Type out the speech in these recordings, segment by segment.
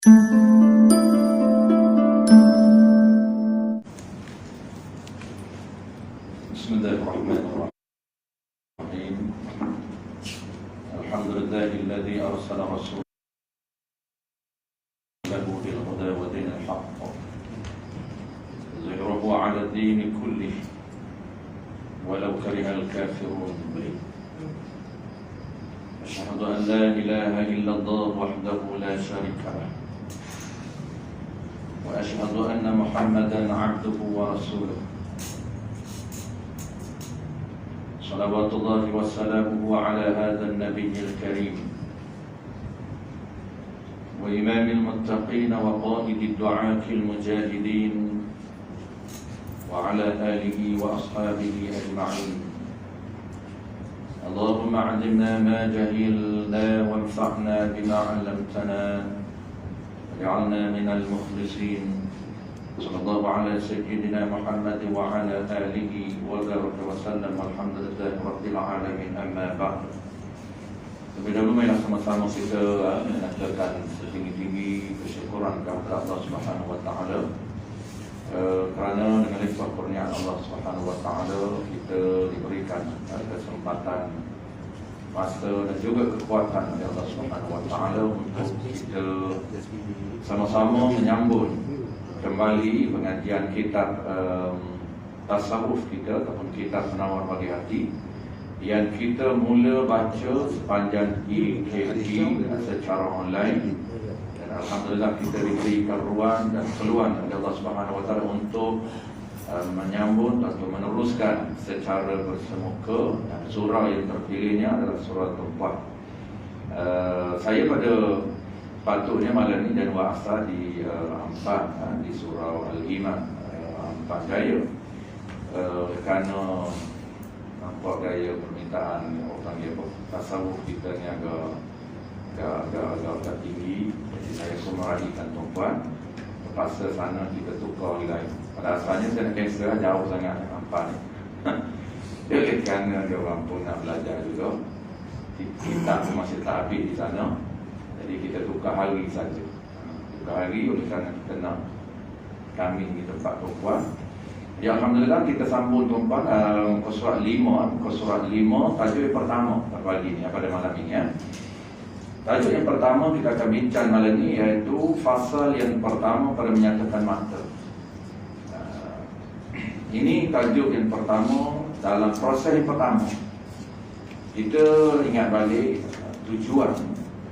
Bismillahirrahmanirrahim. Alhamdulillahilladzi arsala rasulahu bil huda wa dinil haqq liyuzhirahu 'ala ad-din kullih walau karihal kafirun. Asyhadu an la ilaha illallah wahdahu la syarika lah wa asyhadu anna Muhammadan 'abduhu wa rasuluh. Salawatullahi wassalamuhu ala hadha an-nabiyil karim wa imamil muttaqin wa qaidid du'atil mujahidin wa ala alihi wa ashabihi ajma'in. Allahumma 'allimna ma jahilna wanfa'na bima 'allamtana waj'alna minal mukhlisin. Sallallahu ala sayyidina Muhammad wa ala alihi wa baraka wa sallam. Alhamdulillahi rabbil alamin. Amma ba'd. Lebih dahulu marilah sama-sama kita menyatakan setinggi-tinggi kesyukuran kepada Allah Subhanahu wa taala kerana dengan limpah kurnia Allah Subhanahu wa taala kita diberikan kesempatan, masa dan juga kekuatan oleh Allah Subhanahu wa taala untuk kita sama-sama menyambut kembali pengajian kitab tasawuf kita ataupun kitab penawar bagi hati yang kita mula baca sepanjang EKG secara online. Dan alhamdulillah kita diberikan ruang dan peluang oleh Allah Subhanahu wa taala untuk menyambut atau meneruskan secara bersemuka. Dan surah yang terpilihnya adalah surah Tumpah. Saya pada patutnya malam ini dan wa'asa di Ampat di surau Al-Iman Ampat Gaya kerana nampak gaya permintaan orang panggil tasawuf kita ni agak tinggi. Jadi saya pun meraihkan tumpuan, terpaksa sana kita tukar lain. Pada asalnya saya nak cancel jauh sangat Ampat ni kerana dia orang pun nak belajar juga, kita pun masih tak habis di sana. Jadi kita tukar hari saja. Tukar hari oleh kerana kita nak kami di tempat tumpuan. Ya, alhamdulillah kita sambung tumpuan muka surat 5. Muka surat 5 tajuk yang pertama pada pagi ni, pada malam ini ya. Tajuk yang pertama kita akan bincang malam ini iaitu fasal yang pertama pada menyatakan mata. Ini tajuk yang pertama dalam proses yang pertama. Kita ingat balik tujuan.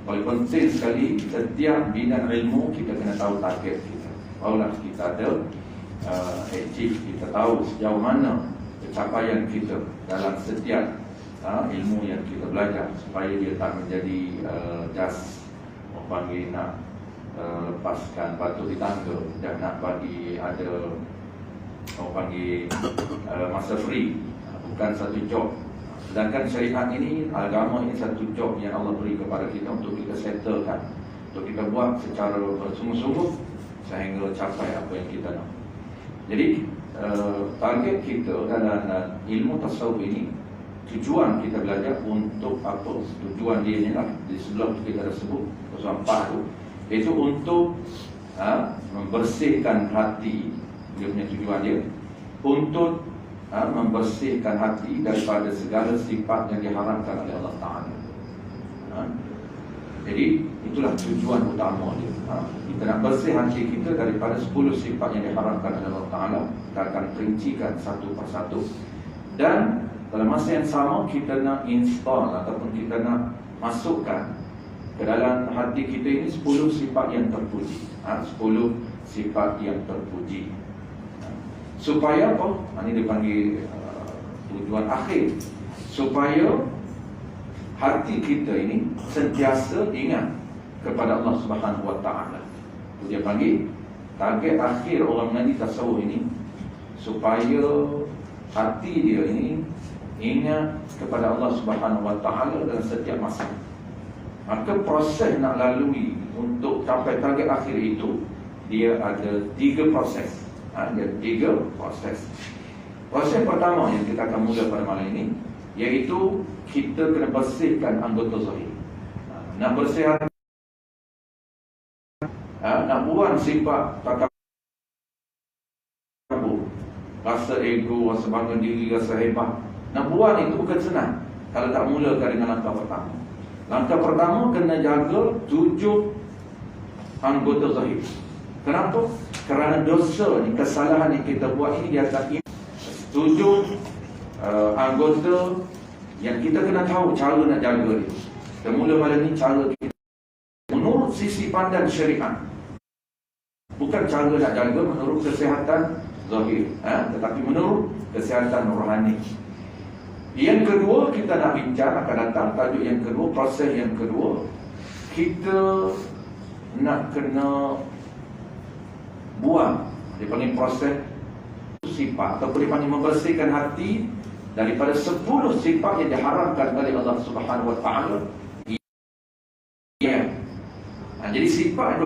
Paling penting sekali, setiap bidang ilmu kita kena tahu target kita. Barulah kita ada achieve, kita tahu sejauh mana pencapaian kita dalam setiap ilmu yang kita belajar, supaya dia tak menjadi just orang panggil nak lepaskan batu di tangga dan nak bagi ada orang panggil masa free, bukan satu job. Sedangkan syariat ini, agama ini satu job yang Allah beri kepada kita untuk kita settlekan, untuk kita buat secara bersungguh-sungguh sehingga capai apa yang kita nak. Jadi target kita dalam ilmu tasawuf ini, tujuan kita belajar untuk apa? Tujuan dia ni lah, di sebelum kita dah sebut pasal 4 tu, iaitu untuk membersihkan hati. Dia punya tujuan dia untuk membersihkan hati daripada segala sifat yang diharamkan oleh Allah Ta'ala. Jadi itulah tujuan utama dia. Kita nak bersih hati kita daripada 10 sifat yang diharamkan oleh Allah Ta'ala. Kita akan perincikan satu persatu. Dan dalam masa yang sama kita nak install ataupun kita nak masukkan ke dalam hati kita ini 10 sifat yang terpuji. 10 sifat yang terpuji. Supaya apa? Ini dipanggil tujuan akhir. Supaya hati kita ini sentiasa ingat kepada Allah Subhanahu wa taala. Itu dia panggil target akhir orang mengaji tasawuf ini, supaya hati dia ini ingat kepada Allah Subhanahu wa taala dalam setiap masa. Maka proses nak lalui untuk capai target akhir itu, dia ada 3 proses. Ada 3 proses. Proses pertama yang kita akan mula pada malam ini, iaitu kita kena bersihkan anggota zahir. Nak bersihkan Nak buang sifat takabur, rasa ego, rasa bangga diri, rasa hebat. Nak buang itu bukan senang kalau tak mulakan dengan langkah pertama. Langkah pertama kena jaga 7 anggota zahir. Kenapa? Kerana dosa ni, kesalahan yang kita buat ini di atas ini 7 anggota yang kita kena tahu cara nak jaga dia. Dan mula malam ni cara kita menurut sisi pandang syariat, bukan cara nak jaga menurut kesihatan zahir, tetapi menurut kesihatan rohani. Yang kedua, kita nak bincang, akan datang tajuk yang kedua, proses yang kedua. Kita nak kena buang, dia panggil proses sifat, ataupun dia panggil membersihkan hati daripada 10 sifat yang diharamkan oleh Allah Subhanahu Wa Taala. Jadi sifat itu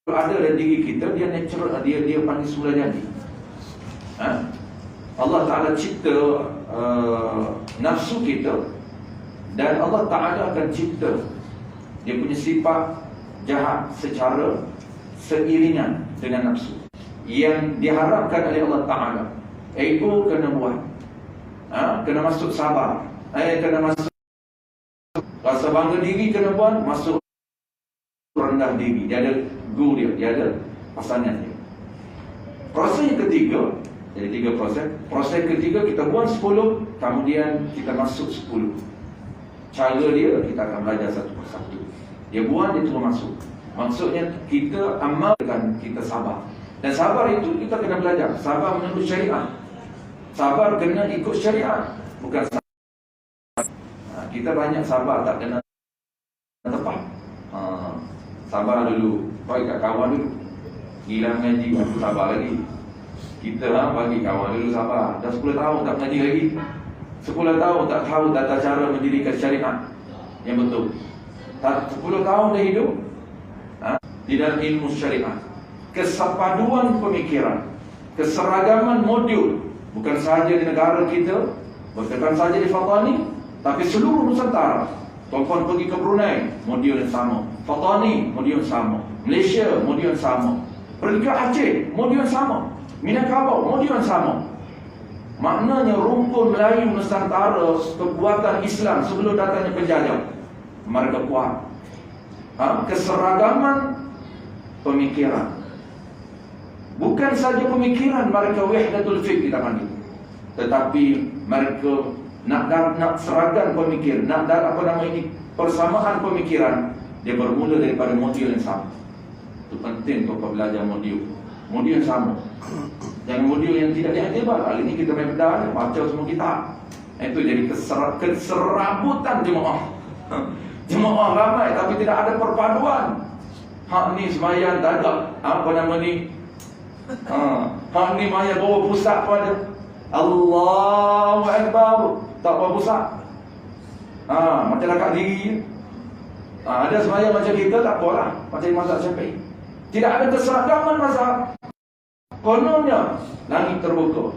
ada dalam diri kita, dia natural, dia panggil semula jadi. Allah Ta'ala cipta nafsu kita, dan Allah Ta'ala akan cipta dia punya sifat jahat secara seiringan dengan nafsu yang diharapkan oleh Allah Ta'ala. Ego kena buat, kena masuk sabar, kena masuk rasa bangga diri, kena buat masuk rendah diri. Dia ada guru dia ada pasangan dia. Proses yang ketiga, jadi 3 proses. Proses ketiga kita buang 10, kemudian kita masuk 10. Cara dia kita akan belajar satu persatu. Dia buang, dia terus masuk. Maksudnya kita amalkan, kita sabar. Dan sabar itu kita kena belajar. Sabar menurut syariat. Sabar kena ikut syariat, bukan sabar. Kita banyak sabar tak kena tepat. Sabar dulu, bagi kat kawan dulu. Gila mengaji, sabar lagi. Kita bagi kawan dulu sabar. Dah 10 tahun tak mengaji lagi, 10 tahun tak tahu tata cara mendirikan syariat yang betul. 10 tahun dah hidup di dalam ilmu syariat. Kesepaduan pemikiran, keseragaman modul, bukan sahaja di negara kita, bukan sahaja di Fatani, tapi seluruh Nusantara. Tuan-tuan pergi ke Brunei, modul yang sama. Fatani, modul yang sama. Malaysia, modul yang sama. Pergi ke Aceh, modul yang sama. Minangkabau, modul yang sama. Maknanya rumpun Melayu Nusantara, kekuatan Islam sebelum datangnya penjajah, mereka kuat. Keseragaman pemikiran, bukan saja pemikiran mereka wahdatul fiqh kita panggil, tetapi mereka nak seragam pemikiran, persamaan pemikiran. Dia bermula daripada modul yang sama. Itu penting untuk belajar modul yang sama. Jangan modul yang tidak dihadirkan. Hari ini kita main bedah, baca semua kitab. Itu jadi keserabutan jemaah. Jemaah ramai tapi tidak ada perpaduan. Hak ni sembahyang tak ada, apa nama ni, hak ni maya bawa pusat pada Allahu Akbar, tak bawa pusat. Macam dekat diri. Ada sembahyang macam kita, tak apalah, macam mazhab Syafi'i. Tidak ada keseragaman mazhab. Kononnya langit terbuka,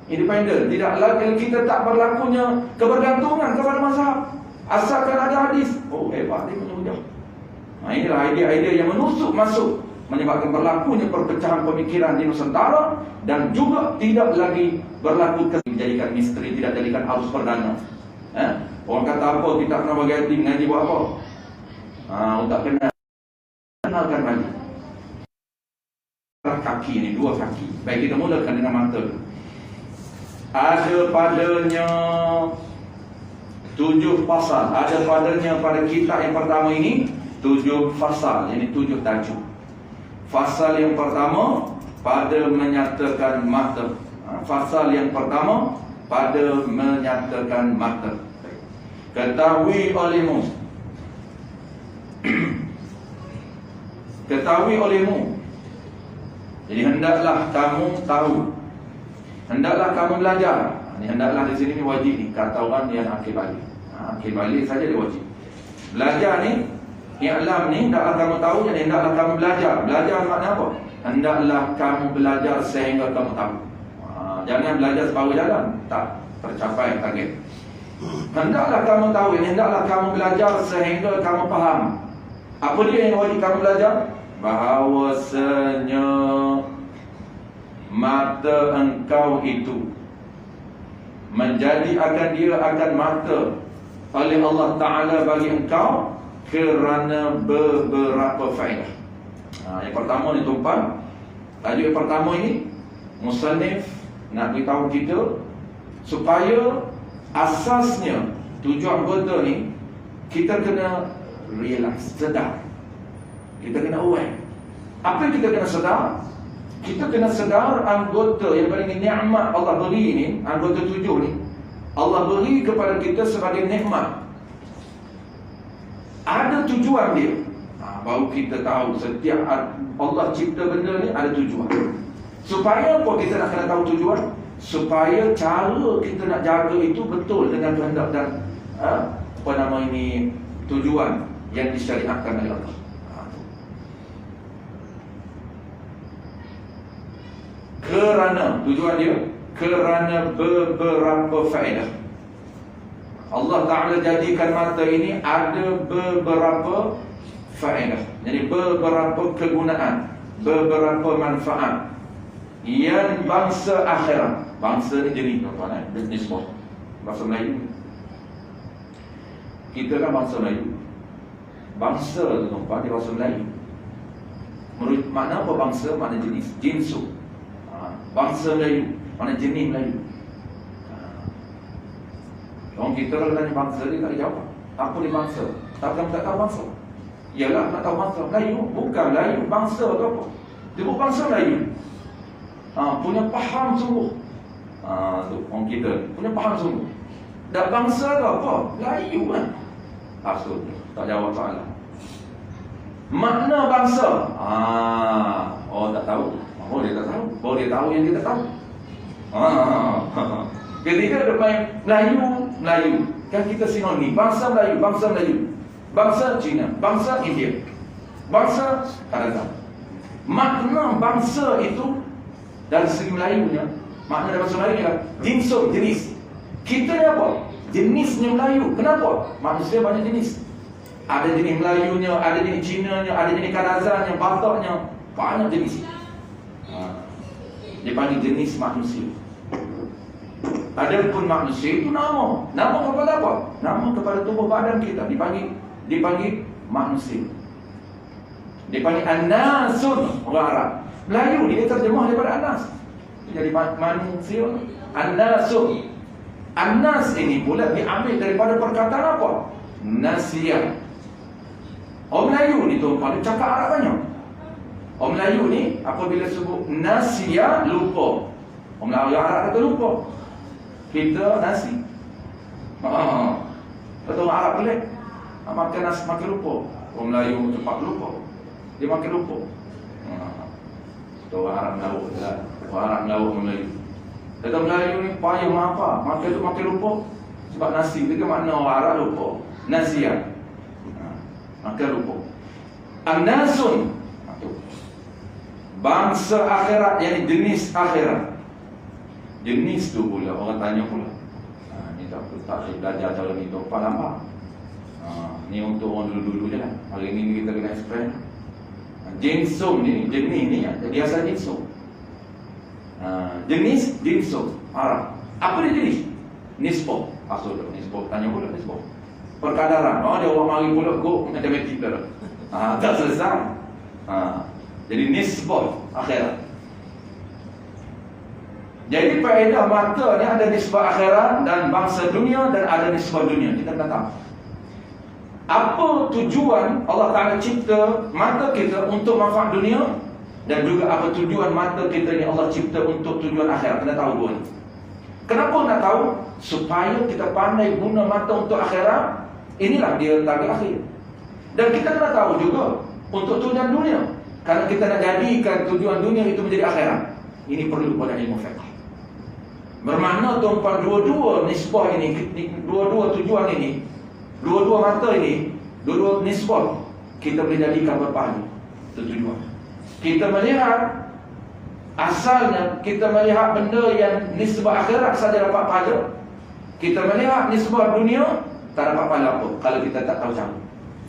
independen. Tidak lagi kita tak berlakunya kebergantungan kepada mazhab. Asalkan ada hadis, oh hebat dia punya hujah. Inilah idea-idea yang menusuk masuk, menyebabkan berlakunya perpecahan pemikiran di Nusantara, dan juga tidak lagi berlaku dijadikan misteri, tidak jadikan arus perdana. Orang kata apa, kita pernah bagi hati mengaji buat apa? Tak kenalkan lagi. Kaki ni, 2 kaki. Baik, kita mulakan dengan mata. Ada padanya 7 pasal. Ada padanya pada kitab yang pertama ini 7 pasal, ini 7 tajuk. Pasal yang pertama pada menyatakan mata. Pasal yang pertama pada menyatakan mata. Ketahui olehmu, ketahui olehmu. Jadi hendaklah kamu tahu, hendaklah kamu belajar. Ini hendaklah di sini wajib ni, kata orang yang akhir balik. Akhir balik saja dia wajib. Belajar ni, i'lam ni, hendaklah kamu tahu, jadi hendaklah kamu belajar. Belajar makna apa? Hendaklah kamu belajar sehingga kamu tahu. Jangan belajar separuh jalan, tak tercapai target. Hendaklah kamu tahu, hendaklah kamu belajar sehingga kamu faham. Apa dia yang wajib kamu belajar? Bahawasanya mata engkau itu dia akan mata oleh Allah Ta'ala bagi engkau kerana beberapa faedah. Yang pertama ni tuan-tuan, tajuk yang pertama ini musannif nak beritahu kita supaya asasnya tujuan anggota ni kita kena realize, sedar. Kita kena aware. Apa yang kita kena sedar? Kita kena sedar anggota yang paling nikmat Allah beri ni, anggota 7 ni, Allah beri kepada kita sebagai nikmat. Ada tujuan dia. Baru kita tahu setiap Allah cipta benda ni ada tujuan. Supaya apa kita nak kena tahu tujuan? Supaya cara kita nak jaga itu betul dengan kehendak dan tujuan yang disyariatkan oleh Allah. Kerana tujuan dia, kerana beberapa faedah. Allah Ta'ala jadikan mata ini ada beberapa faedah. Jadi beberapa kegunaan, beberapa manfaat yang bangsa akhirat. Bangsa ni jenis tuan-tuan, business model. Bahasa Melayu. Kita kan bangsa Melayu. Bangsa tu tuan-tuan di bahasa Melayu. Menurut makna apa bangsa? Makna jenis, jinsu. Bangsa Melayu, makna jenis Melayu. Orang kita kalau tanya bangsa dia tak ada jawab. Apa dia bangsa? Takkan tak tahu bangsa. Yalah nak tahu bangsa Melayu. Bukan Melayu, bangsa tu apa? Dia bukan bangsa Melayu. Punya faham sungguh. Tu orang kita punya faham sungguh. Dah bangsa tu apa? Melayu kan. Maksudnya tak jawab soalan. Makna bangsa. Oh tak tahu. Oh dia tak tahu. Oh dia tahu yang dia tak tahu. Ketika dia main Melayu kan kita sinonim. Bangsa Melayu, bangsa Melayu, bangsa Cina, bangsa India, bangsa Kanada. Makna bangsa itu dari segi Melayunya, makna dari bahasa Melayu ialah jinsum, jenis. Kita ni apa? Jenisnya Melayu. Kenapa? Manusia banyak jenis. Ada jenis Melayunya, ada jenis Cinanya, ada jenis Kanazanya, Bataknya. Banyak jenis. Dia panggil jenis manusia. Adapun manusia itu nama. Nama kepada apa? Nama kepada tubuh badan kita. Dipanggil manusia. Dipanggil An-Nasun, orang Arab. Melayu ni dia terjemah daripada An-Nas. Jadi manusia. An-Nasun. An-Nas ini pula diambil daripada perkataan apa? Nasiyah. Orang Melayu ni tuan-tuan, dia cakap Arab banyak. Orang Melayu ni apabila sebut nasiya, lupa. Orang Melayu Arab kata lupa. Kita nasi. Kata orang Arab pelik. Makan nasi makan lupa. Orang Melayu cepat lupa. Dia makan lupa. Kata orang Arab Melayu lah. Orang Arab Melayu orang Melayu. Kata Melayu ni payah apa? Makan lupa. Sebab nasi itu makna orang Arab lupa. Nasiya. Makan lupa. An-Nasun. Bangsa akhirat, yang jenis akhirat. Jenis tu pula orang tanya pula. Ni tak belajar cara ni tu apa lama. Ni untuk orang dulu-dulu je lah. Hari ni kita kena explain. Jinsum ni, jenis ni dia asal jinsum. Jenis jinsum Arab. Apa dia jenis? Nisbah. Maksud nisbah, tanya pula nisbah. Perkadaran. Dia orang mari pula go matematik dah. Tak selesai. Jadi nisbah akhirat. Jadi faedah mata ni ada nisbah akhirat dan bangsa dunia dan ada nisbah dunia. Kita kena tahu. Apa tujuan Allah Ta'ala cipta mata kita untuk manfaat dunia dan juga apa tujuan mata kita ni Allah cipta untuk tujuan akhirat. Kena tahu dua ni. Kenapa nak tahu? Supaya kita pandai guna mata untuk akhirat. Inilah dia target akhir. Dan kita kena tahu juga untuk tujuan dunia. Kalau kita nak jadikan tujuan dunia itu menjadi akhirat, ini perlu pada ilmu fiqh. Bermakna tuan-tuan, dua-dua nisbah ini, dua-dua tujuan ini, dua-dua mata ini, dua-dua nisbah kita boleh jadikan berpahala. Itu tujuan. Kita melihat asalnya, kita melihat benda yang nisbah akhirat saja dapat pahala. Kita melihat nisbah dunia tak dapat pahala apa kalau kita tak tahu cara.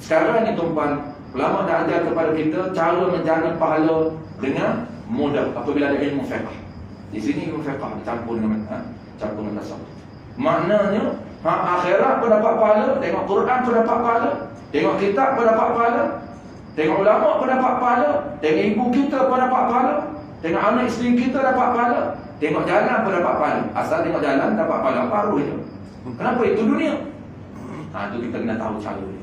Sekarang ni tuan-tuan, ulama dah ajar kepada kita cara menjana pahala dengan mudah apabila ada ilmu fiqh. Di sini ilmu fiqh dicampur dengan campur dengan tasawuf. Maknanya akhirat pun dapat pahala, tengok Quran pun dapat pahala, tengok kitab pun dapat pahala, tengok ulama pun dapat pahala, tengok ibu kita pun dapat pahala, tengok anak isteri kita dapat pahala, tengok jalan pun dapat pahala. Asal tengok jalan dapat pahala paruh je. Kenapa? Itu dunia. Itu kita kena tahu cara dia.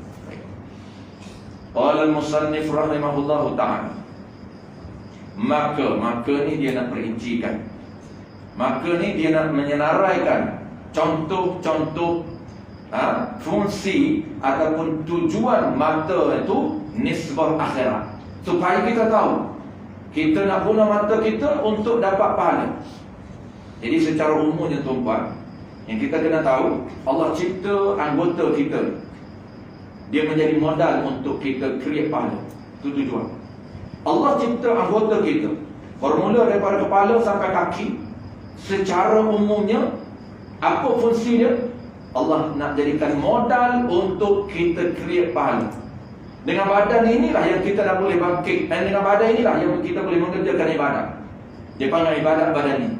Qala al-musannif rahimahullahu ta'ala. Maka ni dia nak perincikan. Maka ni dia nak menyenaraikan contoh-contoh fungsi ataupun tujuan mata itu nisbah akhirat. Supaya kita tahu kita nak guna mata kita untuk dapat pahala. Jadi secara umumnya tuan-tuan, yang kita kena tahu, Allah cipta anggota kita, dia menjadi modal untuk kita create pahala. Itu tujuan. Allah cipta anggota kita, formula daripada kepala sampai kaki. Secara umumnya, apa fungsi dia? Allah nak jadikan modal untuk kita create pahala. Dengan badan inilah yang kita dah boleh bangkit, dan dengan badan inilah yang kita boleh mengerjakan ibadat. Dia panggil ibadat badan ini.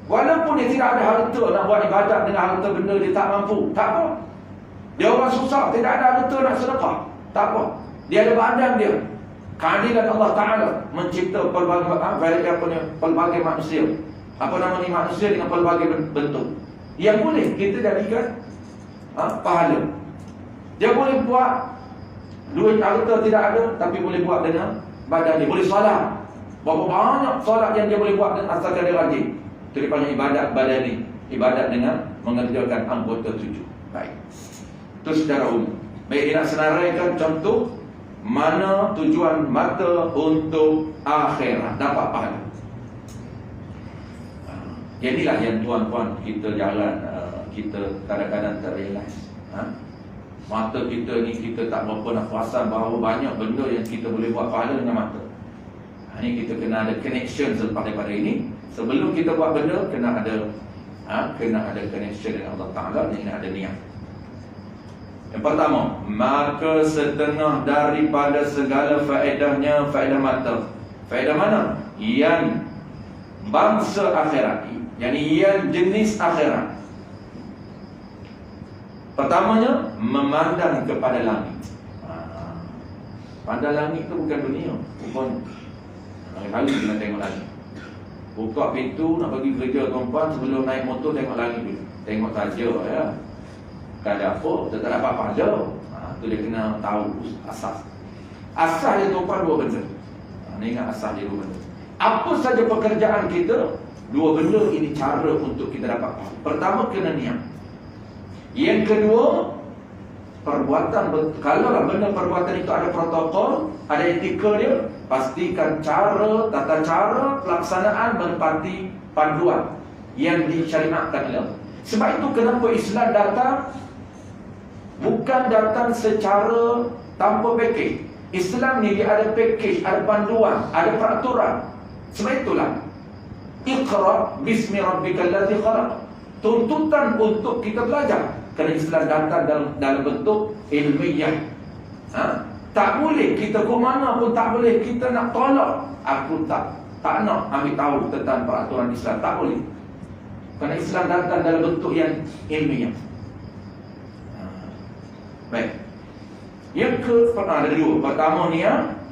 Walaupun dia tidak ada harta nak buat ibadat dengan harta benda dia tak mampu, tak apa. Dia orang susah, tidak ada harta nak sedekah, tak apa. Dia ada badan dia. Keadilan Allah Ta'ala mencipta pelbagai manusia. Apa nama ni manusia dengan pelbagai bentuk. Yang boleh kita jadikan pahala. Dia boleh buat duit harta tidak ada, tapi boleh buat dengan badan dia. Boleh solat. Berapa banyak solat yang dia boleh buat dengan asalkan dia rajin. Itu dipanggil ibadat badan ni. Ibadat dengan mengerjakan anggota tujuh. Baik. Itu secara umum. Baik, dia nak senaraikan contoh mana tujuan mata untuk akhirat, dapat pahala. Jadilah yang tuan-tuan kita jalan, kita kadang-kadang terrealize. Mata kita ni kita tak berapa nak perasan bahawa banyak benda yang kita boleh buat pahala dengan mata. Ini kita kena ada connection selepas daripada ini. Sebelum kita buat benda, kena ada connection dengan Allah Ta'ala, dan kena ada niat. Yang pertama, maka setengah daripada segala faedahnya faedah mata. Faedah mana? Yang bangsa akhirat, yakni yang jenis akhirat. Pertamanya, memandang kepada langit. Pandang langit itu bukan dunia, bukan. Kali kita tengok langit. Buka pintu nak pergi kerja tuan-tuan, sebelum naik motor tengok langit dulu. Tengok saja ya. Tak ada apa, tak dapat pahala. Tu dia kena tahu asas. Asas dia tuan-tuan dua benda. Ingat asas dia dua benda. Apa saja pekerjaan kita, dua benda ini cara untuk kita dapat pahala. Pertama, kena niat. Yang kedua, perbuatan. Kalau benda perbuatan itu ada protokol, ada etika dia, pastikan tata cara pelaksanaan menepati panduan yang disyariatkan oleh Allah. Sebab itu kenapa Islam datang, bukan datang secara tanpa package. Islam ni dia ada package, ada panduan, ada peraturan. Sebab itulah Iqra bismi rabbikal ladzi khalaq. Tuntutan untuk kita belajar. Kerana Islam datang dalam bentuk ilmiah. Tak boleh kita ke mana pun, tak boleh kita nak tolak. Aku tak nak ambil tahu tentang peraturan Islam, tak boleh. Kerana Islam datang dalam bentuk yang ilmiah. Baik. Yang ada dua. Pertama,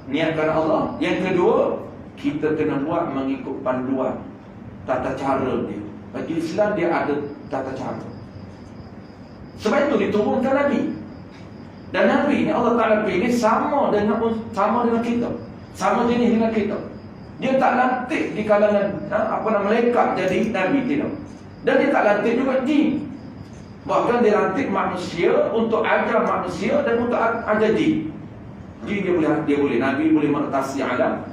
niatkan Allah. Yang kedua, kita kena buat mengikut panduan tata cara dia. Bagi Islam dia ada tata cara. Sebab itu diturunkan Nabi. Dan Nabi ni Allah Ta'ala pilih sama dengan kita, sama jenis dengan kita. Dia tak lantik di kalangan malaikat jadi Nabi, tidak. Dan dia tak lantik juga jin. Bahkan dia lantik manusia untuk ajar manusia dan untuk ajar jin. Jin dia boleh, Nabi boleh mengatasi alam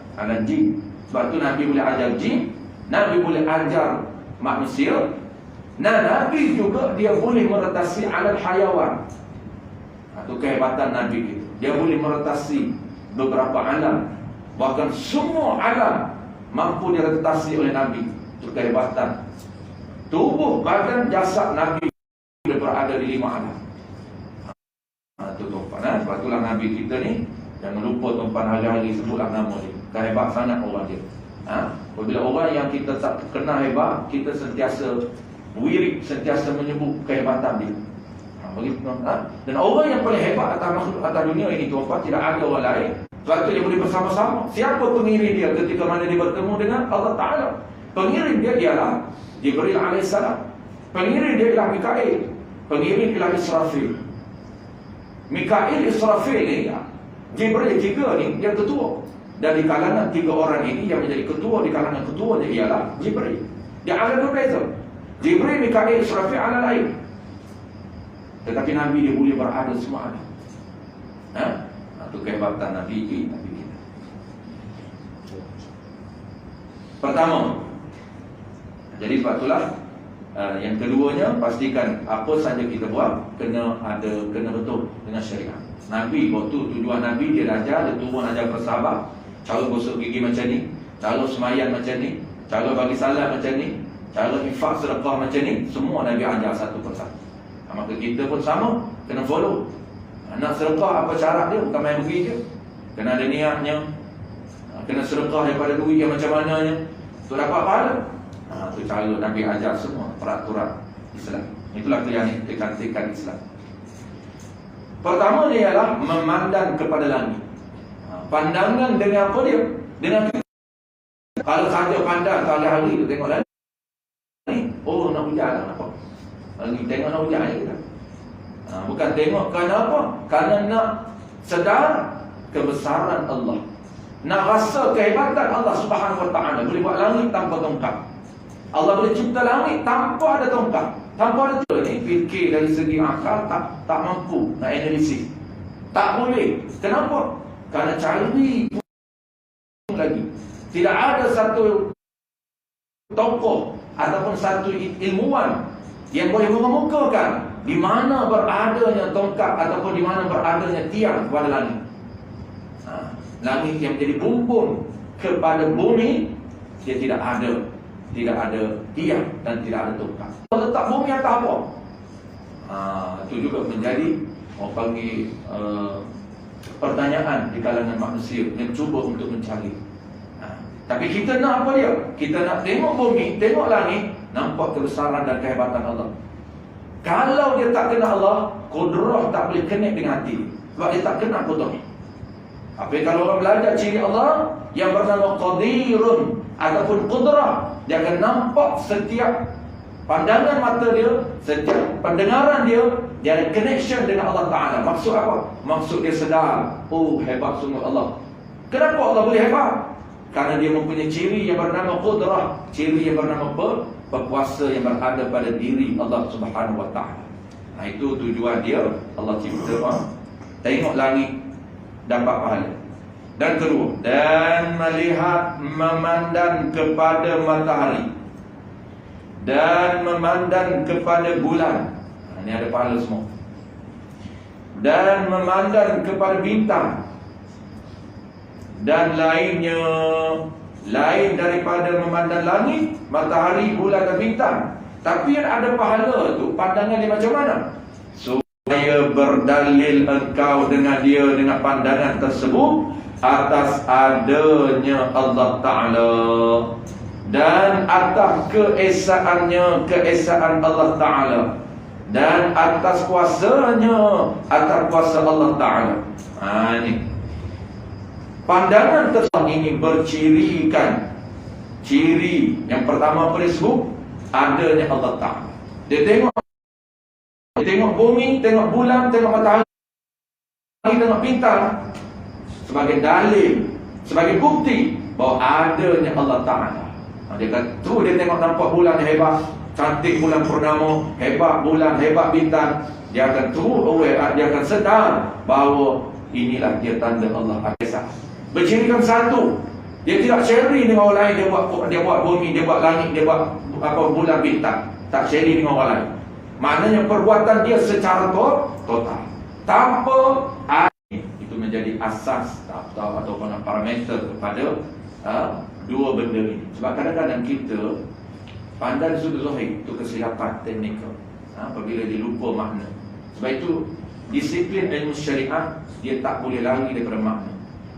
jin. Sebab tu Nabi boleh ajar jin, Nabi boleh ajar manusia. Nah, Nabi juga dia boleh meretasi alam hayawan. Itu kehebatan Nabi gitu. Dia boleh meretasi beberapa alam. Bahkan semua alam mampu diretasi oleh Nabi. Itu kehebatan. Tubuh, badan, jasad Nabi berada di 5 alam. Itu tuan-tuan. Sebab itulah Nabi kita ni, jangan lupa tuan-tuan hari-hari sebutlah nama dia. Hebat sangat orang dia. Apabila orang yang kita tak kenal hebat, kita sentiasa wirid, sentiasa menyebut kehebatan dia. Dan orang yang paling hebat atas dunia ini tuan-tuan, tidak ada orang lain. Sebab itu dia boleh bersama-sama. Siapa pengiring dia ketika mana dia bertemu dengan Allah Ta'ala? Pengiring dia ialah Jibril AS. Pengiring dia ialah Mikail. Pengiring ialah Israfil. Mikail, Israfil ni, Jibril tiga ni yang ketua. Dan di kalangan tiga orang ini yang menjadi ketua, di kalangan ketua dia ialah Jibril. Dia ada berbeza. Jibril, Mikail, Israfil ala lain. Tetapi Nabi dia boleh berada semua ada. Itu kehebatan Nabi kita. Pertama, jadi sebab itulah yang keduanya, pastikan apa saja kita buat kena betul dengan syariat. Nabi waktu tujuan Nabi dia ajar, dia turun ajar bersahabat, cara gosok gigi macam ni, cara semayan macam ni, cara bagi salat macam ni, cara infak sedekah macam ni, semua Nabi ajar satu persatu. Maka kita pun sama, kena follow. Nak sedekah apa syarat dia, bukan main pergi je. Kena ada niatnya, kena sedekah daripada duit yang macam mananya untuk dapat pahala. Itu cara Nabi ajar semua peraturan Islam. Itulah yang dikatakan Islam. Pertama dia ialah memandang kepada langit. Pandangan dengan apa dia? Dengan kalau saja pandang hari tu tengok langit, oh nak hujan lah apa? Lagi tengok nak hujan je kita. Bukan tengok kerana apa? Kerana nak sedar kebesaran Allah, nak rasa kehebatan Allah Subhanahu Wa Taala. Boleh buat langit tanpa tongkat. Allah boleh cipta langit tanpa ada tongkat, tanpa ada tu ni. Fikir dari segi akal tak mampu nak analisis. Tak boleh. Kenapa? Kerana cari lagi. Tidak ada satu tokoh ataupun satu ilmuwan yang boleh mengemukakan di mana beradanya tongkat ataupun di mana beradanya tiang kepada langit. Langit yang menjadi bumbung kepada bumi, dia tidak ada tiang dan tidak ada tongkat. Kalau letak bumi atas apa? Itu juga menjadi orang panggil pertanyaan di kalangan manusia yang cuba untuk mencari. Tapi kita nak apa dia? Kita nak tengok bumi, tengok langit, nampak kebesaran dan kehebatan Allah. Kalau dia tak kenal Allah, kudrah tak boleh connect dengan hati, sebab dia tak kenal kudrah. Tapi kalau orang belajar ciri Allah yang bernama Qadirun ataupun kudrah, dia akan nampak setiap pandangan mata dia, setiap pendengaran dia, dia ada connection dengan Allah Ta'ala. Maksud apa? Maksud dia sedar, oh hebat sungguh Allah. Kenapa Allah boleh hebat? Karena dia mempunyai ciri yang bernama qudrah, ciri yang bernama berkuasa yang berada pada diri Allah Subhanahu Wa Taala. Itu tujuan dia. Allah cipta, tengok langit, dapat pahala. Dan kedua, dan melihat, memandang kepada matahari dan memandang kepada bulan. Ini ada pahala semua. Dan memandang kepada bintang dan lainnya, lain daripada memandang langit, matahari, bulan dan bintang. Tapi yang ada pahala tu, pandangan dia macam mana? Supaya berdalil engkau dengan dia, dengan pandangan tersebut atas adanya Allah Ta'ala dan atas keesaannya, keesaan Allah Ta'ala, dan atas kuasanya, atas kuasa Allah Ta'ala. Ini pandangan tersebut ini bercirikan. Ciri yang pertama boleh sebut adanya Allah Ta'ala. Dia tengok bumi, tengok bulan, tengok matahari, tengok bintang sebagai dalil, sebagai bukti bahawa adanya Allah Ta'ala. Dia kata tu, dia tengok nampak bulan yang hebat, cantik bulan purnama, hebat bulan, hebat bintang. Dia akan dia akan sedar bahawa inilah dia tanda Allah Esa. Bercirikan satu, dia tidak sharing dengan orang lain. Dia buat bumi, dia buat langit, dia buat bulan bintang, tak sharing dengan orang lain. Maknanya perbuatan dia secara total, tanpa itu menjadi asas atau parameter kepada dua benda ini. Sebab kadang-kadang kita pandang sudut zahir, itu kesilapan teknikal, apabila dia lupa makna. Sebab itu disiplin ilmu syariat, dia tak boleh lari daripada makna.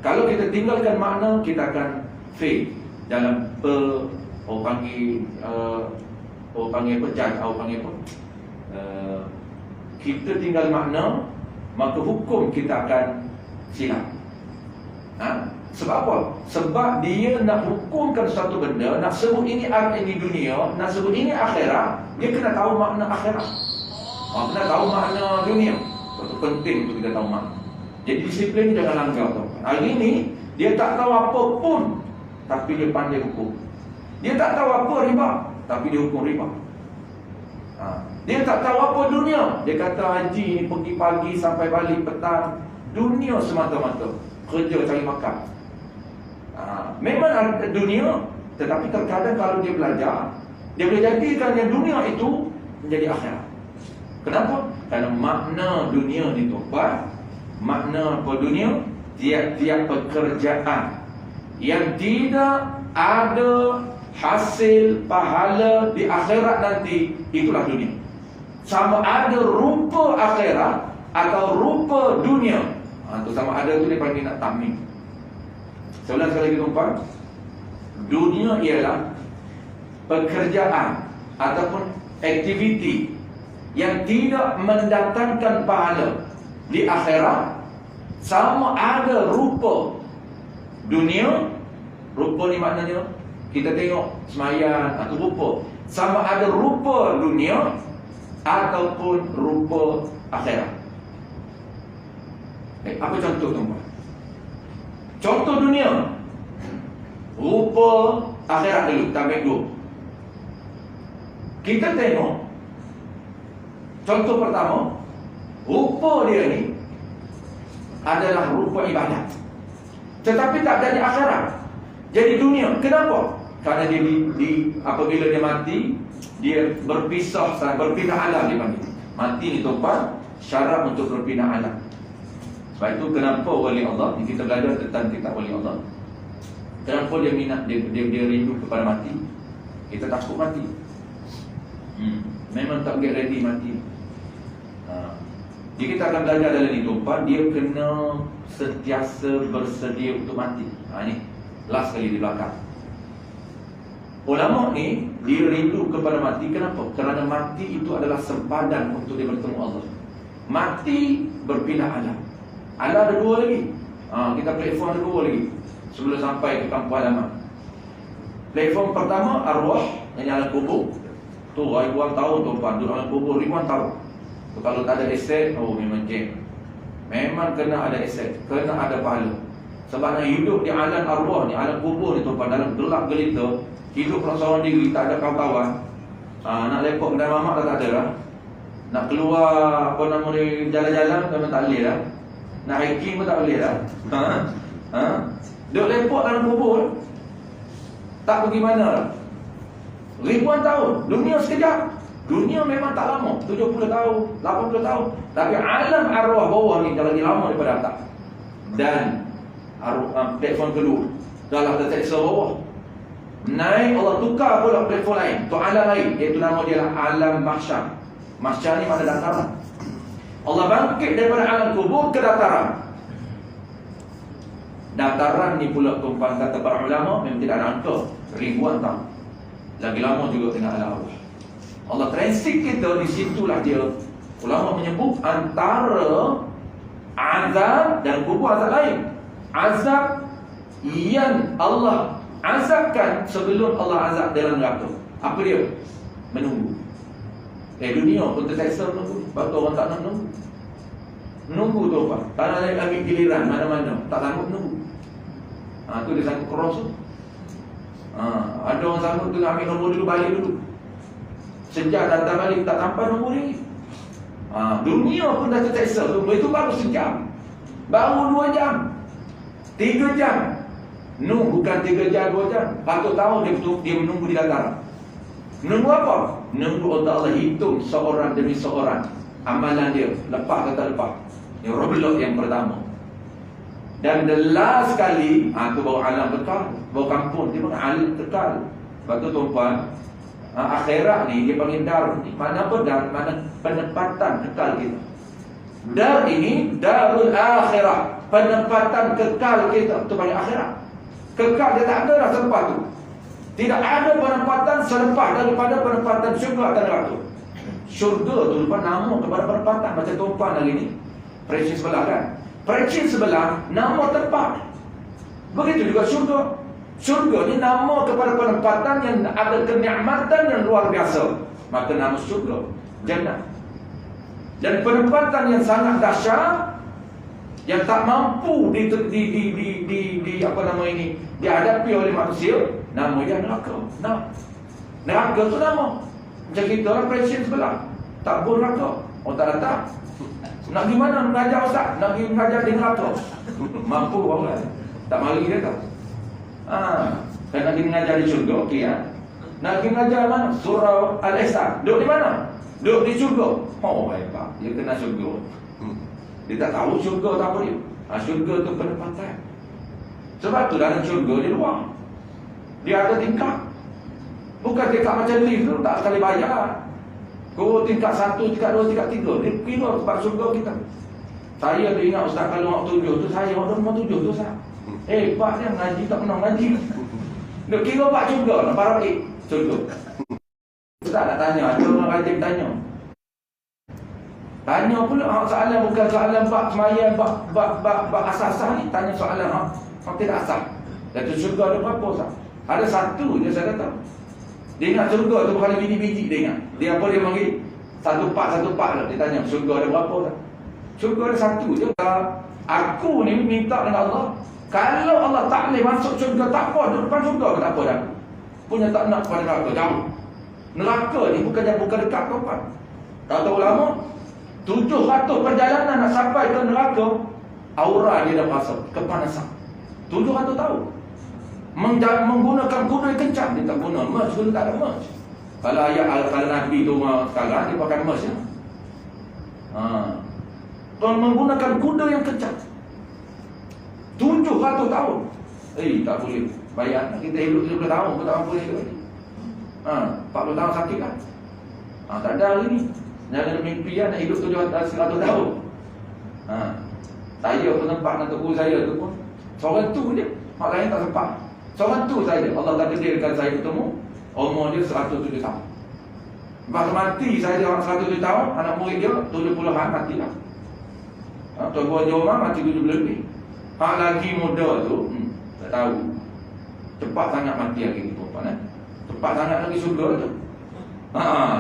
Kalau kita tinggalkan makna, kita akan fail dalam orang panggil kita tinggal makna, maka hukum kita akan silap. Sebab apa? Sebab dia nak hukumkan satu benda, nak sebut ini dunia, nak sebut ini akhirat, dia kena tahu makna akhirat. Kena tahu makna dunia. Itu penting untuk kita tahu makna. Jadi disiplin ni jangan langgar. Hari ini dia tak tahu apa pun, tapi dia pandai hukum. Dia tak tahu apa riba, tapi dia hukum riba. Dia tak tahu apa dunia, dia kata haji ni pergi pagi sampai balik petang. Dunia semata-mata, kerja cari makan. Memang ada dunia, tetapi terkadang kalau dia belajar, dia boleh jadikan yang dunia itu menjadi akhirat. Kenapa? Kerana makna dunia ni tuan, makna apa dunia? Tiap-tiap pekerjaan yang tidak ada hasil pahala di akhirat nanti, itulah dunia. Sama ada rupa akhirat atau rupa dunia, itu sama ada tu dia panggil nak tamim. Saya ulang sekali lagi tuan, dunia ialah pekerjaan ataupun aktiviti yang tidak mendatangkan pahala di akhirat, sama ada rupa dunia. Rupa ni maknanya kita tengok semayan atau rupa, sama ada rupa dunia ataupun rupa akhirat. Apa contoh tuan? Contoh dunia, rupa akhirat dulu, kita ambil dulu. Kita tengok contoh pertama, rupa dia ni adalah rupa ibadat, tetapi tak jadi akhirat, jadi dunia. Kenapa? Kerana dia apabila dia mati, dia berpisah, berpindah alam dia panggil. Mati ni tuan, syarat untuk berpindah alam. Sebab itu kenapa wali Allah ni, kita belajar tentang kitab wali Allah. Kenapa dia minat, dia rindu kepada mati? Kita takut mati. Memang tak get ready mati. Jadi kita akan belajar dalam ni tuan, dia kena sentiasa bersedia untuk mati. Ni last kali di belakang. Ulama ni dia rindu kepada mati. Kenapa? Kerana mati itu adalah sempadan untuk dia bertemu Allah. Mati berpindah alam. Alam ada dua lagi. Kita platform ada dua lagi sebelum sampai ke kampung halaman. Platform pertama arwah yang alam kubur. Tu ribuan tahun tuan, duduk alam kubur ribuan tahun. Tu kalau tak ada aset, memang jam. Memang kena ada aset, kena ada pahala. Sebab nak hidup di alam arwah ni, alam kubur ni tuan, dalam gelap gelita, hidup seorang diri, tak ada kawan-kawan. Nak lepok kedai mamak tak ada lah. Nak keluar jalan-jalan memang tak boleh lah. Nak hiking pun tak boleh lah. Duduk lepok dalam kubur, tak pergi mana lah. Ribuan tahun, dunia sekejap. Dunia memang tak lama, 70 tahun, 80 tahun. Tapi alam arwah bawah ni dah lagi lama daripada atas. Dan platform kedua, dah lah terseksa bawah. Naik, Allah tukar pula platform lain, tu alam lain, iaitu nama dia lah alam mahsyar. Mahsyar ni mana dataran. Allah bangkit daripada alam kubur ke dataran. Dataran ni pula tumpang kata para ulama memang tidak ada angka, ribuan tahun. Lagi lama juga dengan alam arwah. Allah transit kita, di situlah dia. Ulama menyebut antara azab dan kubur azab lain. Azab yang Allah azabkan sebelum Allah azab dalam neraka. Apa dia? Menunggu. Dunia pun terseksa menunggu. Sebab tu orang tak nak menunggu. Menunggu tu apa? Tak nak ambil giliran mana-mana, tak sanggup menunggu. Tu dia sanggup cross tu. Ada orang sanggup tu ambil nombor dulu, balik dulu. Sejak datang balik tak sampai nombor ni. Dunia pun dah terseksa. Itu baru sejam, baru 2 jam, 3 jam. Bukan 3 jam, 2 jam. Patut tahu dia menunggu di dataran. Menunggu apa? Menunggu Allah hitung seorang demi seorang amalan dia, lepas kata lepas. Yang roblok yang pertama. Dan the last kali, tu baru alam kekal, baru kampung. Dia panggil alam kekal. Sebab tu tuan-tuan, akhirat ni dia panggil dar. Mana apa dar? Mana penempatan kekal kita. Dar ini darul akhirah, penempatan kekal kita tu pada akhirat. Kekal dia tak ada dah selepas tu. Tidak ada penempatan selepas daripada penempatan syurga dan neraka. Syurga tu lupa nama kepada penempatan, macam tumpang hari ni peringkat sebelah kan. Peringkat sebelah nama tempat. Begitu juga syurga. Syurga ni nama kepada penempatan yang ada kenikmatan yang luar biasa. Maka nama syurga jannah. Dan penempatan yang sangat dahsyat yang tak mampu apa nama ini dihadapi oleh manusia, nama dia neraka. Neraka tu nama. Macam kita orang presiden sebelah tak boleh neraka. Oh tak datang. Nak pergi mana mengajar ustaz? Nak pergi mengajar di neraka. Mampu orang. Tak mari dia tak. Kan nak pergi mengajar di syurga, okey ya. Nak pergi mengajar mana? Surah Al-Ihsan. Duduk di mana? Duduk di syurga. Oh hebat. Dia kena syurga. Dia tak tahu syurga tak apa dia. Syurga tu penempatan. Sebab tu dalam syurga di luar dia ada tingkat. Bukan tingkat macam lift tu, tak sekali bayar. Kau tingkat 1, tingkat 2, tingkat 3. Dia kira sebab syurga kita. Saya tu ingat ustaz kalau mak 7 tu, saya orang mak 7 tu ustaz. Pak dia ngaji tak pernah ngaji. Dia kira pak syurga nak para syurga. Ustaz nak tanya, ada orang rajin tanya. Tanya pula soalan bukan soalan bab sembahyang, bab asas-asas ni, tanya soalan hak tidak asas. Dan tu syurga ada berapa sah? Ada satu je saya kata. Dia ingat syurga tu bukan biji-biji dia ingat. Dia apa dia panggil? Satu part lah. Dia tanya syurga ada berapa sah? Syurga ada satu je. Aku ni minta dengan Allah, kalau Allah tak boleh masuk syurga tak apa, duduk depan syurga ke tak apa dah. Punya tak nak pada neraka, jauh. Neraka ni bukan dekat ke apa. Kata ulama 700 perjalanan nak sampai ke neraka, aura dia dah rasa kepanasan. 700 tahun. Menggunakan kuda yang kencang, dia tak guna merch, kuda tak ada merch. Kalau Nabi tu sekarang dia pakai merch ya. Tuan menggunakan kuda yang kencang 700 tahun. Tak boleh bayar. Kita hidup 70 tahun kita tak mampu hidup lagi. 40 tahun sakit kan. Tak ada hari ni. Jangan mimpi nak hidup 100 tahun. Saya pun sempat nak tegur saya tu pun seorang tu je. Mak lain tak sempat. Seorang tu saja Allah takdirkan saya bertemu. Umur dia 107 tahun. Lepas mati saya 107 tahun, anak murid dia 70-an mati lah. Tuan Gua Jomah mati 70 lebih. Hak lagi muda tu tak tahu. Cepat sangat mati lagi ni perempuan. Cepat sangat lagi syurga tu.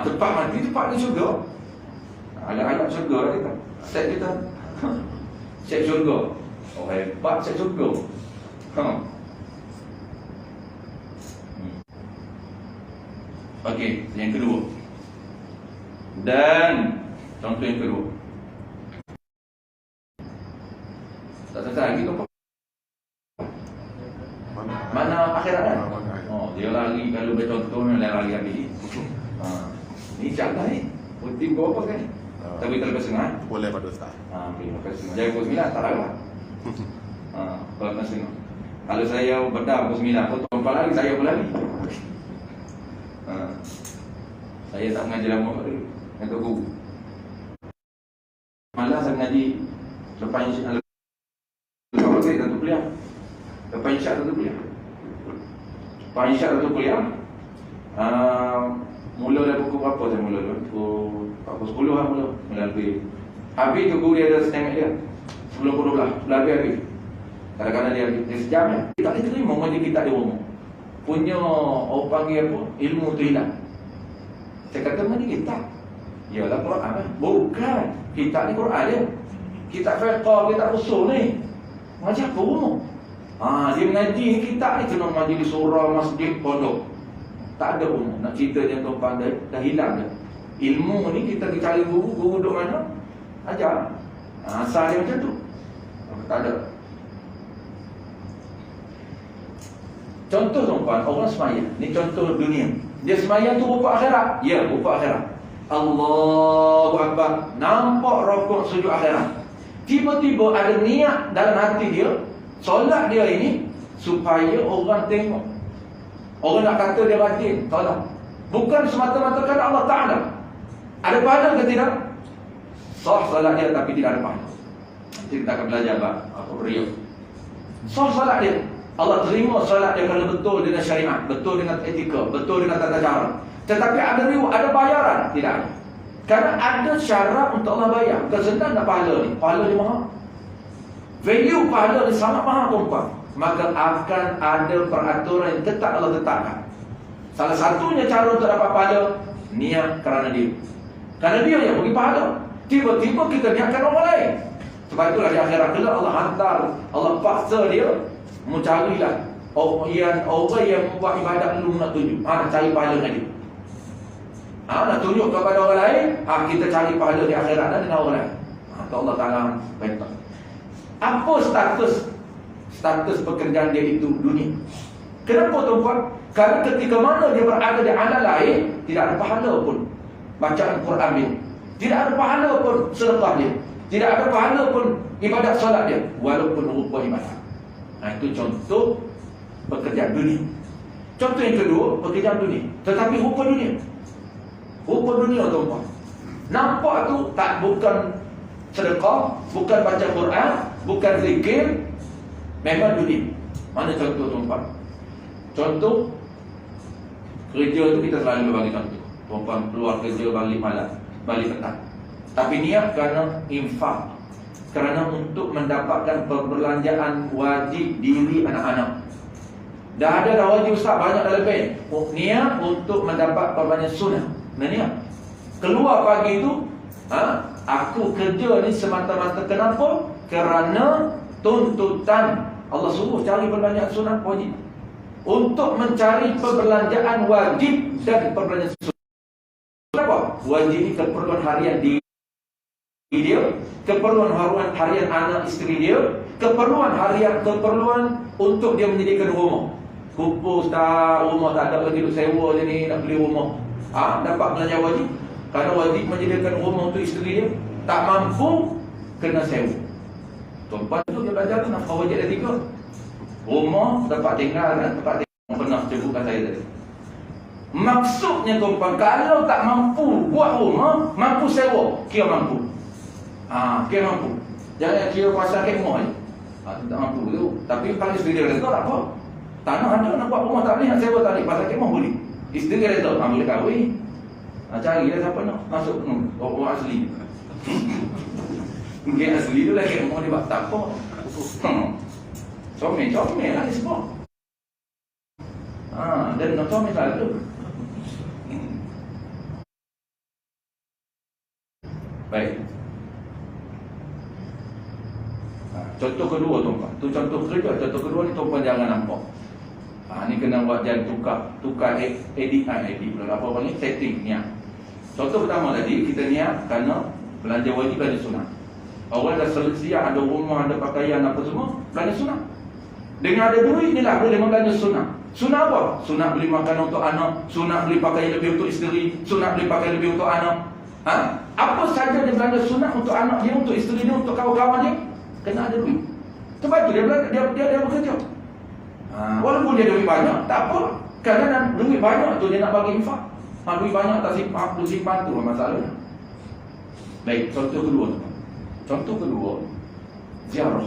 Cepat mati, cepat lagi syurga. Agak-agak syurga lah kita. Set kita. Set syurga. Oh hebat set syurga. Okey, yang kedua. Dan contoh yang kedua. Tak selesai lagi tu apa? Mana akhirat kan? Dia lari kalau bercontoh dia lari habis. Ni cara ni. Putih kau apa kan? Tapi tak lepas setengah. Boleh pada ustaz. Okey, lepas setengah. Jangan pukul 9 tak larat. Kalau lepas setengah. Kalau saya bedah pukul 9, pukul 4 lagi saya pun lari. Saya tak mengaji lama pada kata guru. Malah saya mengaji lepas insya satu kuliah. Lepas insya satu kuliah. Lepas insya satu kuliah. Mula dah pukul berapa saya mula tu? Pukul 10 lah mula lebih. Habis tu guru dia ada setengah dia. Sebelum pukul 12 habis. Kadang-kadang dia sejam ya. Dia tak boleh terima mengaji kita di rumah. Punya orang panggil apa? Ilmu tu hilang. Saya kata mengaji kita. Yalah Quran lah. Bukan. Kita ni Quran dia. Kita fiqah, kita usul ni. Mengaji apa rumah? Dia mengaji kita ni kena mengaji di surau, masjid, pondok. Tak ada rumah. Nak cerita yang tuan dah hilang dah. Ilmu ni kita pergi cari guru duduk mana? Ajar. Asal dia macam tu. Tak ada. Contoh tuan-tuan, orang semayang. Ni contoh dunia. Dia semayang tu rupa akhirat. Ya, rupa akhirat. Allahu Akbar. Nampak rokok sujud akhirat. Tiba-tiba ada niat dalam hati dia, solat dia ini supaya orang tengok. Orang nak kata dia rajin solat. Bukan semata-mata kerana Allah Ta'ala. Ada pahala ke tidak? Sah salat dia tapi tidak ada pahala. Nanti kita akan belajar apa beliau. Sah salat dia, Allah terima salat dia kalau betul dengan syariat, betul dengan etika, betul dengan tata cara. Tetapi ada bayaran? Tidak ada. Karena ada syarat untuk Allah bayar. Bukan senang nak pahala ni. Pahala ni mahal. Value pahala ni sangat mahal tuan-tuan. Maka akan ada peraturan yang tetap Allah tetapkan. Salah satunya cara untuk dapat pahala, niat kerana dia. Kerana dia yang bagi pahala. Tiba-tiba kita niatkan orang lain. Sebab itulah di akhirat kelak Allah hantar, Allah paksa dia mencarilah orang yang buat ibadat dulu nak tunjuk. Nak cari pahala dengan dia. Nak tunjuk kepada orang lain, kita cari pahala di akhirat dan dengan orang lain. Allah Ta'ala bentak. Apa status pekerjaan dia itu dunia? Kenapa tuan-tuan? Kerana ketika mana dia berada di alam lain, tidak ada pahala pun bacaan Quran dia, tidak ada pahala pun sedekah dia, tidak ada pahala pun ibadat solat dia, walaupun rupa ibadat. Itu contoh pekerjaan dunia. Contoh yang kedua, pekerjaan dunia tetapi rupa dunia. Rupa dunia tuan-tuan, nampak tu bukan sedekah, bukan baca Quran, bukan zikir, memang dunia. Mana contoh tuan-tuan? Contoh kerja tu kita selalu bagi contoh. Tuan-tuan keluar kerja balik malam, balik petang. Tapi niat kerana infak, kerana untuk mendapatkan perbelanjaan wajib diri anak-anak. Dah wajib ustaz banyak dah lebih. Niat untuk mendapat perbelanjaan sunnah. Niat. Keluar pagi tu, aku kerja ni semata-mata kenapa? Kerana tuntutan Allah suruh cari perbelanjaan sunnah wajib. Untuk mencari perbelanjaan wajib dan perbelanjaan sunnah. Kenapa? Wajib ni keperluan harian dia, keperluan harian anak isteri dia, keperluan untuk dia menyediakan rumah. Kupus tak, rumah tak ada lagi, duk sewa je ni, nak beli rumah. Dapat belanja wajib. Kerana wajib menyediakan rumah untuk isteri dia, tak mampu, kena sewa. Tuan-tuan tu dia belajar tu nafkah wajib ada 3. Rumah dapat tinggal dan tempat tinggal. Pernah sebutkan saya tadi. Maksudnya tuan-tuan, kalau tak mampu buat rumah, mampu sewa, kira mampu. Kira mampu. Jangan kira pasal kemah je. Tak mampu tu. Tapi kalau isteri dia reda, tak apa. Tanah ada nak buat rumah tak boleh, nak sewa tak boleh. Pasal kemah boleh. Isteri dia reda, boleh kahwin. Carilah siapa nak masuk orang asli. Mungkin asli tu lah kemah dia buat tak apa. Comel lah dia sebut. Dan nak comel tak ada. Baik. Contoh kedua tuan-tuan. Tu contoh kerja. Contoh kedua ni tuan-tuan jangan nampak. Ni kena buat jangan tukar edit pula apa panggil setting niat. Contoh pertama tadi kita niat kerana belanja wajib belanja sunat. Awal dah siap ada rumah, ada pakaian apa semua, belanja sunat. Dengan ada duit ni lah boleh belanja sunat. Sunat apa? Sunat beli makanan untuk anak, sunat beli pakaian lebih untuk isteri, sunat beli pakaian lebih untuk anak. Apa saja dia belanja sunat untuk anak dia, untuk isteri dia, untuk kawan-kawan dia, kena ada duit. Sebab tu dia bekerja. Walaupun dia duit banyak, tak apa. Kerana duit banyak tu dia nak bagi infak. Duit banyak tak simpan tu masalahnya. Baik, contoh kedua tu. Contoh kedua, ziarah.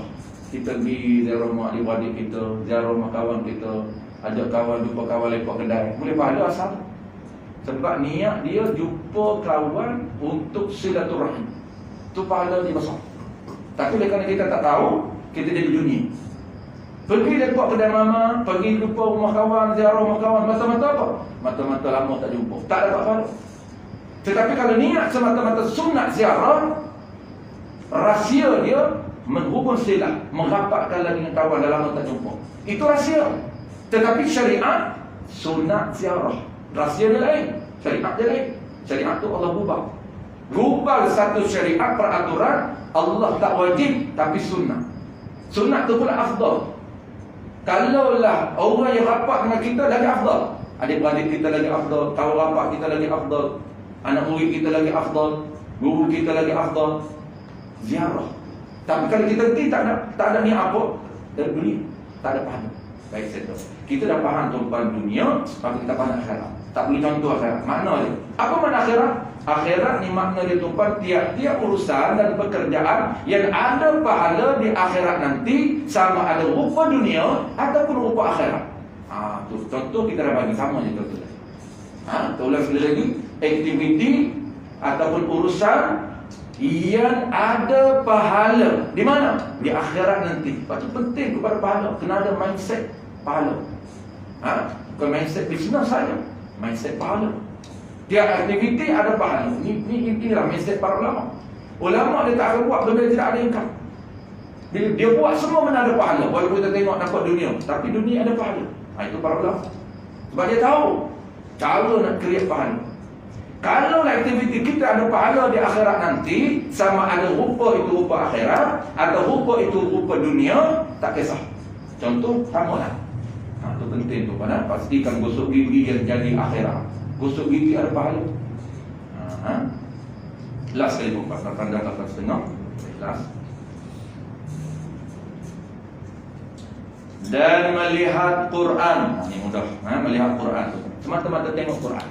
Kita pergi ziarah mak adik-adik kita, ziarah mak kawan kita, ajak kawan jumpa kawan lepak kedai. Boleh pahala asal. Sebab niat dia jumpa kawan untuk silaturahim. Tu pahala dia besar. Tapi kerana kita tak tahu, kita jadi dunia. Pergi lepak kedai mama, pergi jumpa rumah kawan, ziarah rumah kawan, mata-mata apa? Mata-mata lama tak jumpa, tak dapat pahala. Tetapi kalau niat semata-mata sunat ziarah, rahsia dia menghubung silat, merapatkan lagi dengan kawan dah lama tak jumpa. Itu rahsia. Tetapi syariat sunat ziarah, rahsia dia lain, syariat dia lain. Syariat tu Allah rubah satu syariat peraturan. Allah tak wajib tapi sunnah. Sunnah tu pula afdal. Kalaulah orang yang rapat dengan kita lagi afdal, adik-beradik kita lagi afdal, kawan rapat kita lagi afdal, anak murid kita lagi afdal, guru kita lagi afdal. Ziarah. Tapi kalau kita tak ada ni apa, beli, tak ada pahala. Baik, settle. Kita dah faham tuan dunia, maka kita faham akhirat. Tak boleh contoh akhirat. Makna dia. Apa makna akhirat? Akhirat ni makna dia tuan, tiap-tiap urusan dan pekerjaan yang ada pahala di akhirat nanti, sama ada rupa dunia ataupun rupa akhirat. Tu contoh kita dah bagi sama je contoh. Kita ulang sekali lagi. Aktiviti ataupun urusan yang ada pahala di mana? Di akhirat nanti. Lepas tu penting kepada pahala, kena ada mindset pahala. Bukan mindset bisnes saja, mindset pahala. Tiap aktiviti ada pahala. Inilah mindset para ulama. Ulama dia tak akan buat benda yang tidak ada income. Dia buat semua benda ada pahala. Walaupun kita tengok nampak dunia, tapi dunia ada pahala. Itu para ulama. Sebab dia tahu cara nak create pahala. Kalau aktiviti kita ada pahala di akhirat nanti, sama ada rupa itu rupa akhirat atau rupa itu rupa dunia, tak kisah. Contoh, samalah. Itu penting tu, pada pastikan gosok gigi yang jadi akhirat. Gosok gigi ada pahala. Last sekali pun pasal tanda kata setengah. Last. Dan melihat Quran. Ini mudah. Melihat Quran tu. Semata-mata tengok Quran.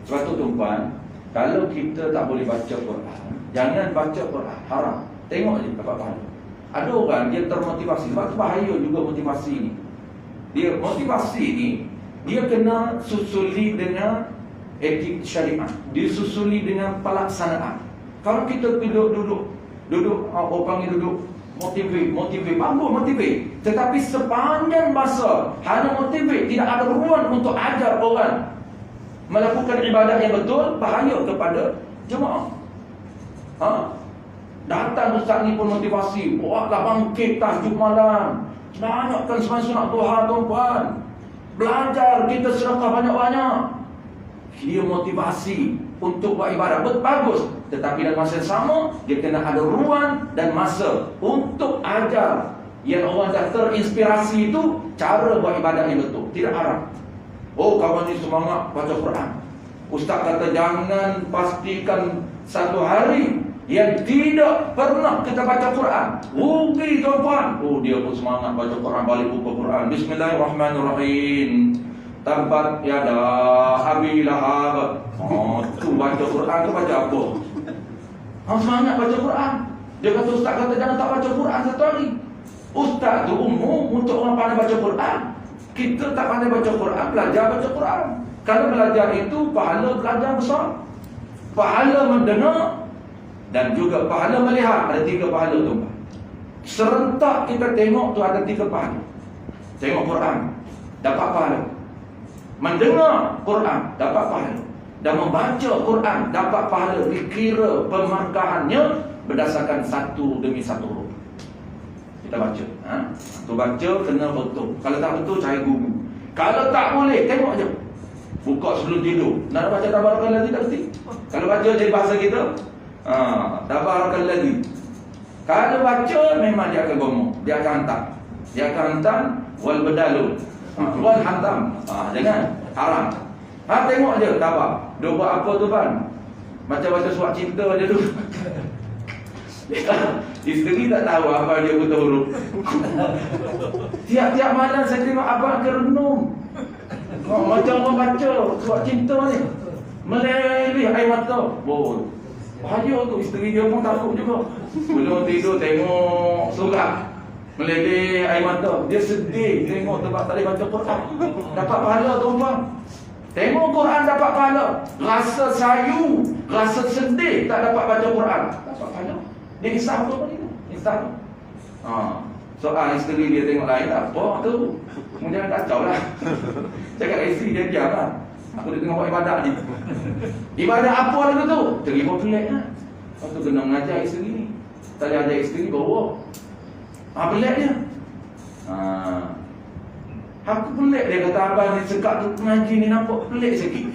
Sebab tu tuan, kalau kita tak boleh baca Quran, jangan baca Quran. Haram. Tengok je dapat pahala. Ada orang dia termotivasi. Sebab tu bahaya juga motivasi ni. Dia motivasi ni, dia kena susuli dengan etik syariat. Dia susuli dengan pelaksanaan. Kalau kita duduk, orang panggil duduk motivate, bagus motivate. Tetapi sepanjang masa hanya motivate, tidak ada ruang untuk ajar orang melakukan ibadat yang betul, bahaya kepada jemaah. Datang ustaz ni pun motivasi, buatlah bangkit tahajud malam, banyakkan sembahyang sunat duha tuan-tuan, belajar kita sedekah banyak-banyak. Dia motivasi untuk buat ibadat bagus, tetapi dalam masa yang sama dia kena ada ruang dan masa untuk ajar yang orang dah terinspirasi itu cara buat ibadat yang betul. Tidak haram. Oh, kawan ni semangat baca Quran. Ustaz kata jangan pastikan satu hari yang tidak pernah kita baca Quran. Rugi tuan-tuan. Oh, dia pun semangat baca Quran, balik buka Quran. Bismillahirrahmanirrahim. Tabat yada Abi Lahab. Tu baca Quran tu baca apa? Semangat baca Quran. Dia kata ustaz kata jangan tak baca Quran satu hari. Ustaz tu umum untuk orang pandai baca Quran. Kita tak pandai baca Quran, belajar baca Quran. Kalau belajar itu pahala belajar besar, pahala mendengar dan juga pahala melihat. Ada 3 pahala tu. Serentak kita tengok tu ada 3 pahala. Tengok Quran dapat pahala, mendengar Quran dapat pahala, dan membaca Quran dapat pahala. Dikira pemarkahannya berdasarkan satu demi satu huruf. Kita baca. Tu baca kena betul. Kalau tak betul cari guru. Kalau tak boleh tengok je. Buka sebelum tidur. Nak baca tabarakalladzi tak mesti. Kalau baca jadi bahasa kita, tabarakalladzi. Kalau baca memang dia akan ngomong. Dia akan hantar. Dia akan hantar wal badalun. Wal hantam. Jangan haram. Tengok je tabar. Dia buat apa tu kan? Macam baca surat cinta je tu. Isteri tak tahu apa dia buta huruf. Tiap-tiap malam saya tengok abang ke renung. Macam orang baca surat cinta ni, meleleh air mata. Bahaya tu. Isteri dia pun takut juga. Belum tidur tengok surat, meleleh air mata. Dia sedih tengok tempat tak boleh baca Quran. Dapat pahala tuan-tuan. Tengok Quran dapat pahala. Rasa sayu, rasa sedih tak dapat baca Quran, dapat pahala. Dia kisah apa ni? Kisah. Soal isteri dia tengok lain tak apa tu. Kemudian kacau lah. Cakap isteri dia diam lah. Aku dia tengok buat ibadat ni. Ibadat apa lagi tu? Terima pelik lah. Lepas tu kena mengajar isteri ni. Tak ada ajar isteri bawa. Pelik dia. Aku pelik dia kata abang ni sekak tu mengaji ni nampak pelik sikit.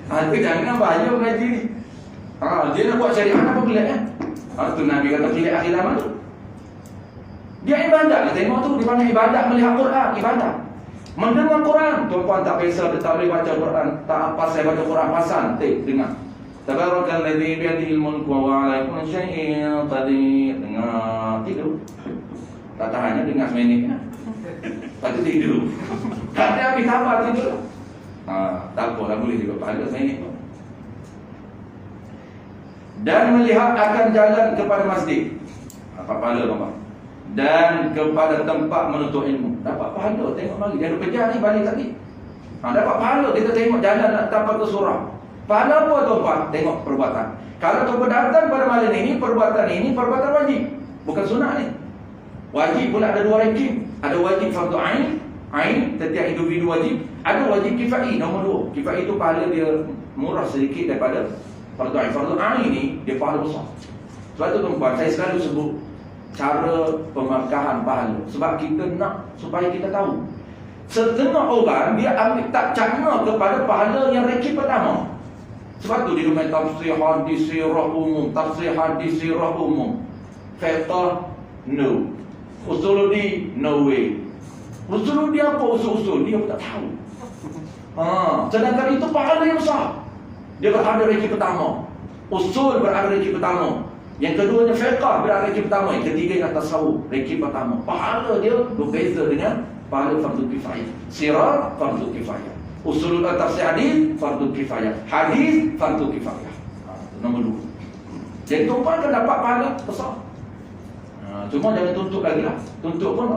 Tapi jangan bahaya mengaji ni. Dia nak buat syariat apa pelik kan? Tu Nabi kata pelik akhir zaman tu. Dia ibadat. Tengok tu dia panggil ibadat, melihat Quran, ibadat. Mendengar Quran. Tuan-tuan tak biasa, dia tak boleh baca Quran. Tak apa saya baca Quran pasal. Dengar. Tabarakalladzi biyadihil mulku wa 'ala kulli syai'in qadir. Dengar, tidur. Tak tahannya dengar seminit. Lepas tu tidur. Tak ada habis sabar tidur. Tak apalah, boleh juga pahala saya ni. Dan melihat akan jalan kepada masjid, dapat pahala apa? Dan kepada tempat menuntut ilmu, dapat pahala. Tengok mari, dia ada kerja ni balik tadi. Dapat pahala, kita tengok jalan nak dapat ke surau. Pahala apa tuan-tuan? Tengok perbuatan. Kalau keberatan pada malam ini perbuatan wajib, bukan sunat ni. Wajib pula ada dua ranking. Ada wajib fardu ain, setiap individu wajib. Ada wajib kifai, nombor 2. Kifai itu pahala dia murah sedikit daripada fardu ain. Fardu ain ni dia pahala besar. Sebab tu tuan-tuan, saya selalu sebut cara pemarkahan pahala, sebab kita nak supaya kita tahu. Setengah orang dia ambil tak cakna kepada pahala yang ranking pertama. Sebab tu dia main tafsir hadis sirah umum, tafsir hadis sirah umum. Fiqh no. Usuluddin no way. Usuluddin apa usul-usul dia pun tak tahu. Sedangkan itu pahala yang besar. Dia berada ranking pertama. Usul berada ranking pertama. Yang keduanya fiqh berada ranking pertama. Yang ketiga yang tasawuf ranking pertama. Pahala dia berbeza dengan pahala fardu kifayah. Sirah fardu kifayah. Usulul tafsir hadis fardu kifayah. Hadis fardu kifayah. Nombor 2. Jadi tuan kan dapat pahala besar. Cuma jangan tuntut lagi lah. Tuntut pun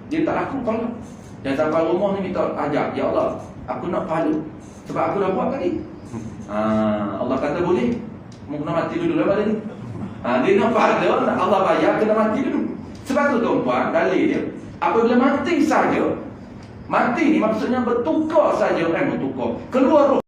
dia tak laku pahala. Dan sampai rumah ni minta ajak, ya Allah, aku nak pahala sebab aku dah buat tadi. Allah kata boleh. Mu kena mati dulu lah pada ni. Dia nak pahala, nak Allah bayar, kena mati dulu. Sebab tu tuan-tuan, dalil dia, apabila mati saja, mati ni maksudnya bertukar saja, bertukar, keluar roh.